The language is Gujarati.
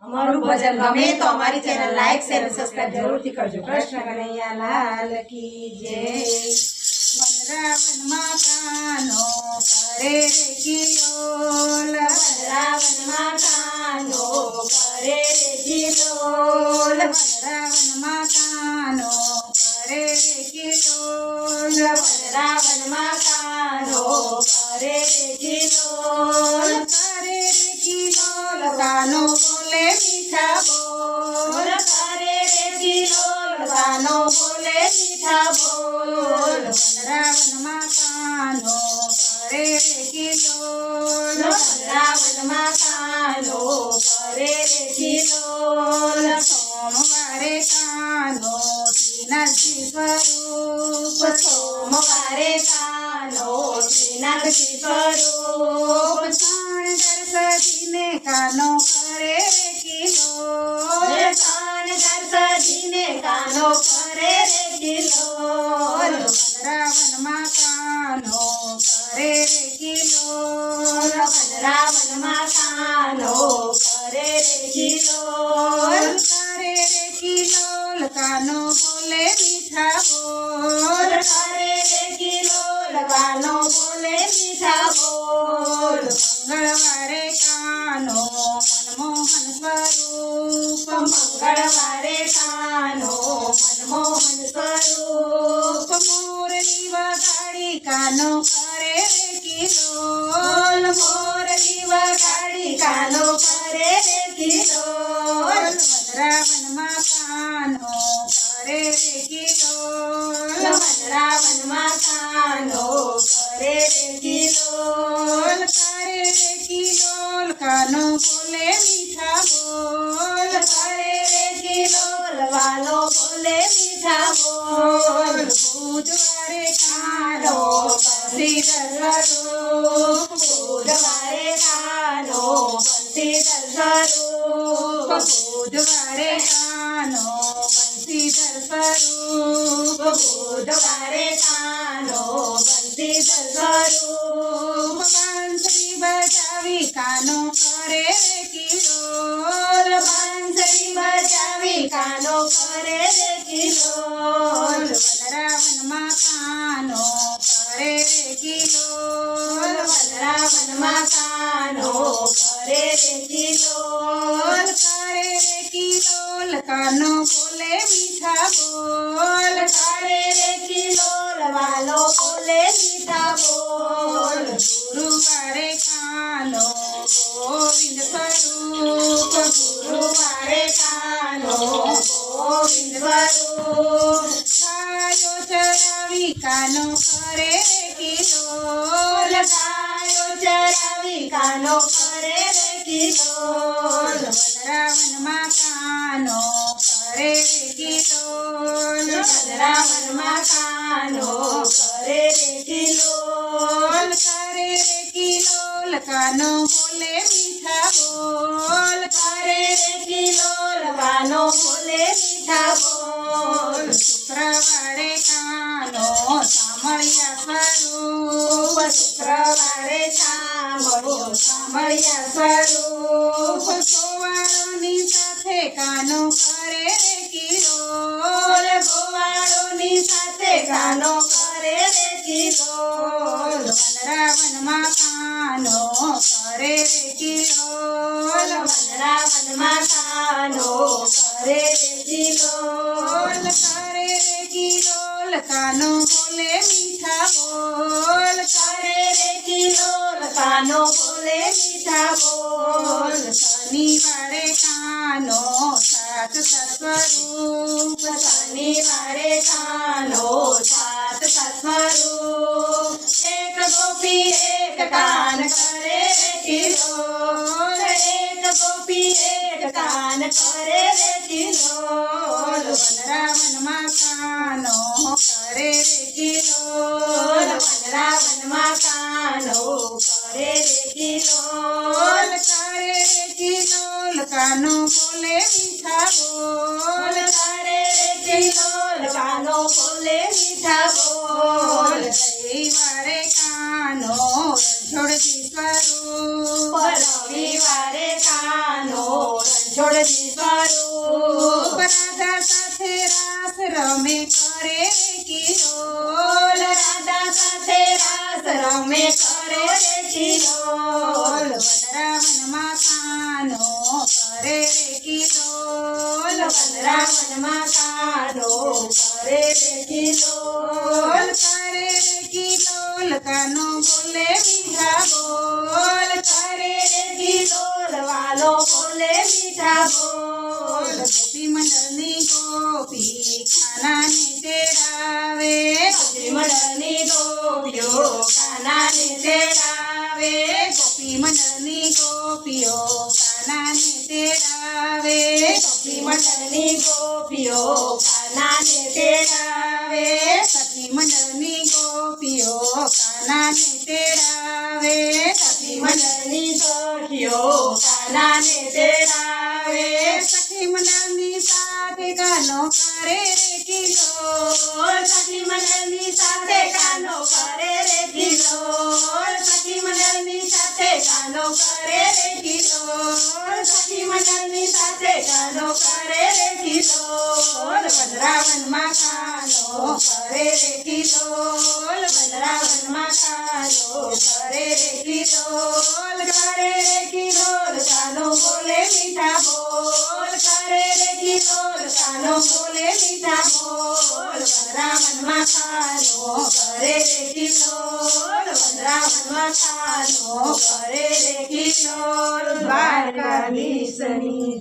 અમારું ભજન ગમે તો અમારી ચેનલ લાઈક શેર અને સબસ્ક્રાઇબ જરૂરથી કરજો। કૃષ્ણ કનૈયા લાલ કી જય। વનરાવનમાં કાનો કરે રે કિલોલ, વનરાવનમાં કાનો કરે રે કિલોલ, વનરાવનમાં કાનો કરે રે કિલોલ, વનરાવનમાં કાનો કરે રે કિલોલ, કરે રે કિલોલ કાનો બોલે મીઠા બોલ, કરે રે કિલોલ કાનો બોલે મીઠા બોલ, વનરાવનમાં કાનો કરે રે કિલોલ, વનરાવનમાં કાનો કરે રે કિલોલ, સોમવારે કાનો શ્રીનાથજી સ્વરૂપ, સોમવારે કાનો શ્રીનાથજી સ્વરૂપ, શણગર સજીને કાનો કરે રે કિલોલ, શણગાર સજીને કાનો કરે રે કિલોલ, વનરાવનમાં કાનો કરે રે કિલોલ, વનરાવનમાં કાનો કરે રે કિલોલ, કરે રે કિલોલ કાનો બોલે મીઠા બોલ, કરે રે કિલોલ કાનો બોલે મીઠા બોલ, મંગળવારે કાનો મનમોહન સ્વરૂપ, મંગળવારે કાનો મનમોહન સ્વરૂપ, મોરલી વગાડી કાનો કરે રે કિલોલ, મોરલી વગાડી કાનો કરે રે કિલોલ, વનરાવનમાં કાનો કરે રે કિલોલ, વનરાવનમાં કાનો કરે રે કિલોલ, કરે રે કિલોલ કાનો બોલે મીઠા બોલ, કરે રે કિલોલ વાલો બોલે મીઠા બોલ, બુધવારે કાનો બંસીધર સ્વરૂપ, બુધવારે કાનો બંસીધર સ્વરૂપ, બુધવારે કાનો બંસીધર સ્વરૂપ, બુધવારે કાનો બંસીધર સ્વરૂપ, બાંસરી બજાવી કાનો કરે રે કિલોલ, બાંસરી બજાવી કાનો કરે રે કિલોલ, વનરાવનમાં કાનો કરે રે કિલોલ, વનરાવનમાં કાનો કરે રે કિલોલ, કરે રે કિલોલ કાનો બોલે મીઠા બોલ, કરે રે કિલોલ વાલો બોલે મીઠા બોલ, ગુરુવારે કાનો ગોવિંદ સ્વરૂપ, ગુરુવારે કાનો ગોવિંદ સ્વરૂપ, ગાયો ચરાવી કાનો કરે રે કિલોલ, ગાયો ચરાવી કાનો કરે રે કિલોલ, વનરાવનમાં કાનો કરે રે કિલોલ, વનરાવનમાં કાનો કરે રે કિલોલ, કરે રે કિલોલ કાનો બોલે મીઠા બોલ, કરે રે કિલોલ વાનો બોલે મીઠા બોલ, શુક્રવારે કાનો સામળિયા સ્વરૂપ, શુક્રવારે સાંભળ્યો સાંભળ્યા સ્વરૂપ, ગોવાળોની સાથે કાનો કરે રે કિલોલ, ગોવાળોની સાથે ગાનો કરે રે કિલોલ, વનરાવનમાં કાનો કરે રે કિલોલ, વનરાવનમાં કાનો કરે રે કિલોલ, કરે રે કિલોલ કાનો બોલે મીઠા બોલ, કરે રે કિલોલ કાનો બોલે મીઠા બોલ, શનિવારે કાનો સાત સ્વરૂપ, શનિવારે કાનો સાત સ્વરૂપ, એક ગોપી એક કાન કરે રે કિલોલ, એક ગોપી એક કાન કરે રે કિલોલ, વનરાવનમાં કાનો કરે રે કિલોલ, વનરાવનમાં કાનો કરે રે કિલોલ, કરે રે કિલોલ કાનો બોલે મીઠા બોલ, કરે રે કિલોલ કાનો બોલે મીઠા બોલ, રવિવારે કાનો રણછોડજી સ્વરૂપ, રવિવારે કાનો છોડતી સ્વરૂપ રાધા સાથે રાસ રમે કરે રે કિલોલ રાધા સાથે રાસ રમે કરે રે કિલોલ વનરાવનમાં કાનો કરે રે કિલોલ વનરાવનમાં કાનો કરે રે કિલોલ કરે રે કિલોલ કાનો બોલે મીઠા બોલ કરે રે કિલોલ વાલો બોલે મીઠા બોલ ગોપી મંડળની ગોપી ખાનાને તેડાવે ગોપી મંડળની ગોપીઓ કાનાને તેડાવે ગોપી મંડળની ગોપીઓ કાનાને તેડાવે ગોપી મંડળની ગોપીઓ કાનાને તેડાવે સખી મંડળની ગોપીઓ કાનાને તેડાવે સખી મંડળની સખીઓ કાનાને તેડાવે સખી મંડળની સાથે ગાનો કરે રે કિલોલ સખી મંડળની સાથે કાનો કરે રે કિલોલ સખી મંડળની સાથે કાનો કરે રે કિલોલ સખી મંડળની સાથે કાનો કરે રે કિલોલ વનરાવનમાં કાનો કરે રે કિલોલ વનરાવનમાં કાનો કરે રે કિલોલ કરે રે કિલોલ કાનો બોલે મીઠા બોલ કરે રે કિલોલ કાનો બોલે મીઠા બોલ વનરાવનમાં કાનો કરે રે કિલોલ વનરાવનમાં કાનો કરે રે કિલોલ દ્વારકાધીશની